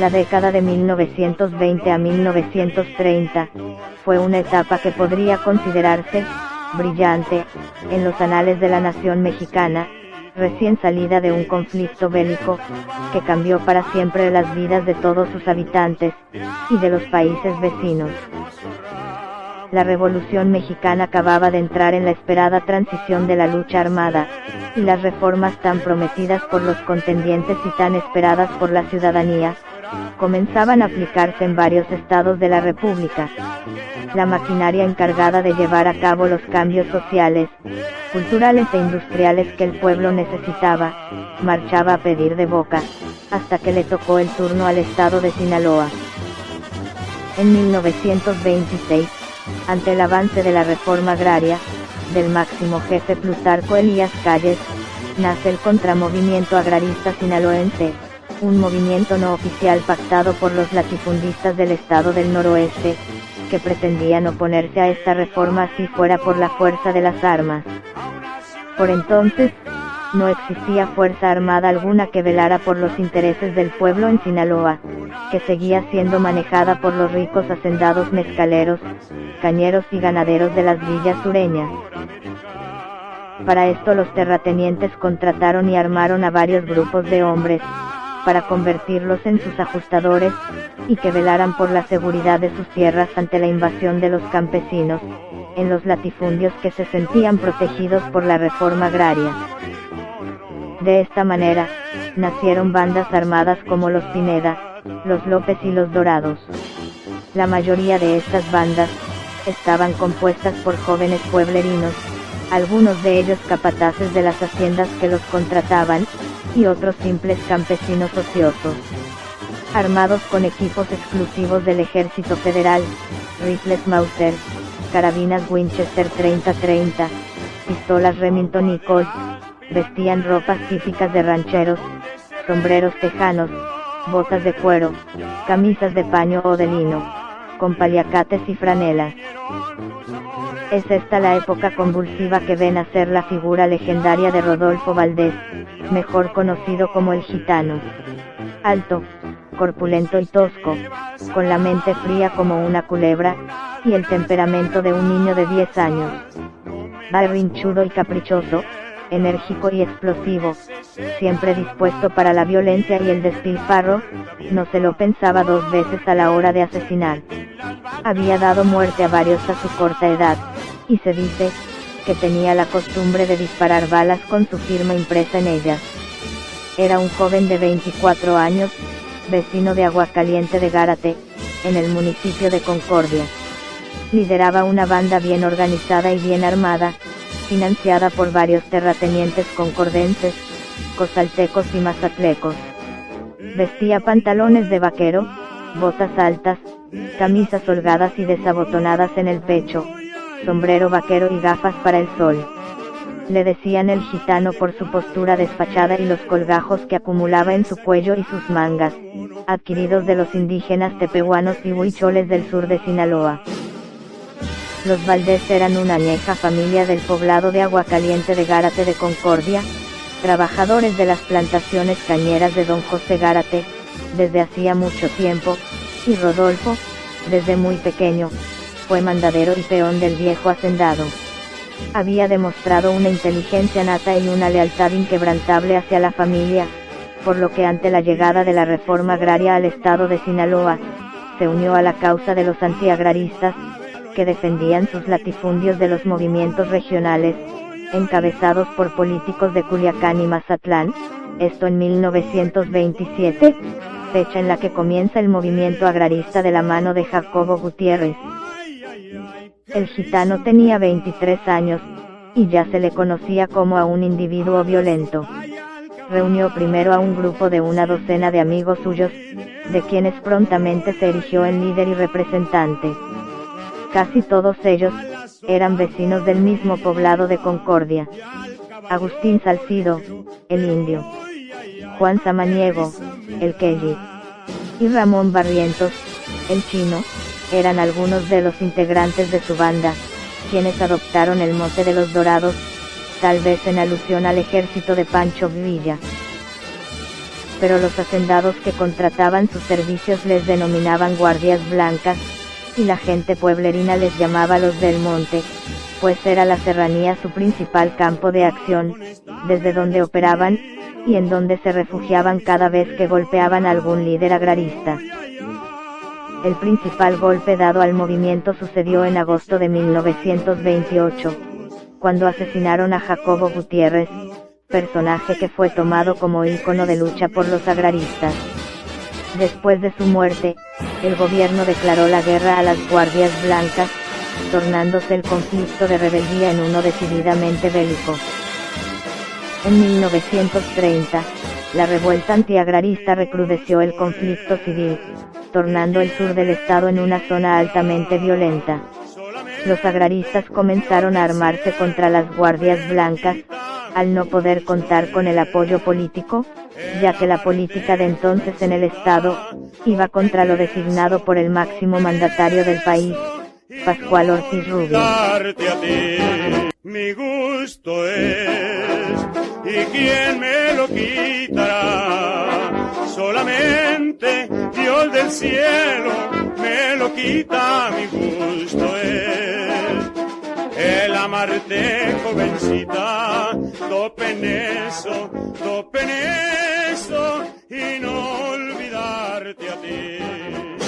La década de 1920 a 1930 fue una etapa que podría considerarse brillante en los anales de la nación mexicana, recién salida de un conflicto bélico que cambió para siempre las vidas de todos sus habitantes y de los países vecinos. La Revolución Mexicana acababa de entrar en la esperada transición de la lucha armada, y las reformas tan prometidas por los contendientes y tan esperadas por la ciudadanía, comenzaban a aplicarse en varios estados de la República. La maquinaria encargada de llevar a cabo los cambios sociales, culturales e industriales que el pueblo necesitaba, marchaba a pedir de boca, hasta que le tocó el turno al estado de Sinaloa. En 1926, ante el avance de la reforma agraria, del máximo jefe Plutarco Elías Calles, nace el Contramovimiento Agrarista Sinaloense, un movimiento no oficial pactado por los latifundistas del estado del noroeste, que pretendían oponerse a esta reforma si fuera por la fuerza de las armas. Por entonces, no existía fuerza armada alguna que velara por los intereses del pueblo en Sinaloa, que seguía siendo manejada por los ricos hacendados mezcaleros, cañeros y ganaderos de las villas sureñas. Para esto los terratenientes contrataron y armaron a varios grupos de hombres, para convertirlos en sus ajustadores, y que velaran por la seguridad de sus tierras ante la invasión de los campesinos, en los latifundios que se sentían protegidos por la reforma agraria. De esta manera, nacieron bandas armadas como los Pineda, los López y los Dorados. La mayoría de estas bandas estaban compuestas por jóvenes pueblerinos, algunos de ellos capataces de las haciendas que los contrataban, y otros simples campesinos ociosos. Armados con equipos exclusivos del Ejército Federal, rifles Mauser, carabinas Winchester 30-30, pistolas Remington y Colt, vestían ropas típicas de rancheros, sombreros tejanos, botas de cuero, camisas de paño o de lino, con paliacates y franelas. Es esta la época convulsiva que ve nacer la figura legendaria de Rodolfo Valdés, mejor conocido como el Gitano. Alto, corpulento y tosco, con la mente fría como una culebra, y el temperamento de un niño de 10 años. Berrinchudo y caprichoso, enérgico y explosivo, siempre dispuesto para la violencia y el despilfarro, no se lo pensaba dos veces a la hora de asesinar. Había dado muerte a varios a su corta edad, y se dice que tenía la costumbre de disparar balas con su firma impresa en ellas. Era un joven de 24 años, vecino de Aguascaliente de Gárate, en el municipio de Concordia. Lideraba una banda bien organizada y bien armada, financiada por varios terratenientes concordenses, cozaltecos y mazatlecos. Vestía pantalones de vaquero, botas altas, camisas holgadas y desabotonadas en el pecho, sombrero vaquero y gafas para el sol. Le decían el Gitano por su postura despachada y los colgajos que acumulaba en su cuello y sus mangas, adquiridos de los indígenas tepehuanos y huicholes del sur de Sinaloa. Los Valdés eran una añeja familia del poblado de Aguascaliente de Gárate de Concordia, trabajadores de las plantaciones cañeras de don José Gárate, desde hacía mucho tiempo, y Rodolfo, desde muy pequeño, fue mandadero y peón del viejo hacendado. Había demostrado una inteligencia nata y una lealtad inquebrantable hacia la familia, por lo que ante la llegada de la reforma agraria al estado de Sinaloa, se unió a la causa de los antiagraristas, que defendían sus latifundios de los movimientos regionales, encabezados por políticos de Culiacán y Mazatlán, esto en 1927, fecha en la que comienza el movimiento agrarista de la mano de Jacobo Gutiérrez. El Gitano tenía 23 años, y ya se le conocía como a un individuo violento. Reunió primero a un grupo de una docena de amigos suyos, de quienes prontamente se erigió en líder y representante. Casi todos ellos eran vecinos del mismo poblado de Concordia. Agustín Salcido, el Indio, Juan Samaniego, el Kelly, y Ramón Barrientos, el Chino, eran algunos de los integrantes de su banda, quienes adoptaron el mote de los Dorados, tal vez en alusión al ejército de Pancho Villa. Pero los hacendados que contrataban sus servicios les denominaban guardias blancas, y la gente pueblerina les llamaba los del monte, pues era la serranía su principal campo de acción, desde donde operaban, y en donde se refugiaban cada vez que golpeaban a algún líder agrarista. El principal golpe dado al movimiento sucedió en agosto de 1928, cuando asesinaron a Jacobo Gutiérrez, personaje que fue tomado como ícono de lucha por los agraristas. Después de su muerte, el gobierno declaró la guerra a las guardias blancas, tornándose el conflicto de rebeldía en uno decididamente bélico. En 1930, la revuelta antiagrarista recrudeció el conflicto civil, tornando el sur del estado en una zona altamente violenta. Los agraristas comenzaron a armarse contra las guardias blancas, al no poder contar con el apoyo político, ya que la política de entonces en el estado, iba contra lo designado por el máximo mandatario del país, Pascual Ortiz Rubio. Mi gusto es, y quién me lo quitará, solamente Dios del cielo me lo quita. Mi gusto es el amarte, jovencita, dope en eso y no olvidarte a ti.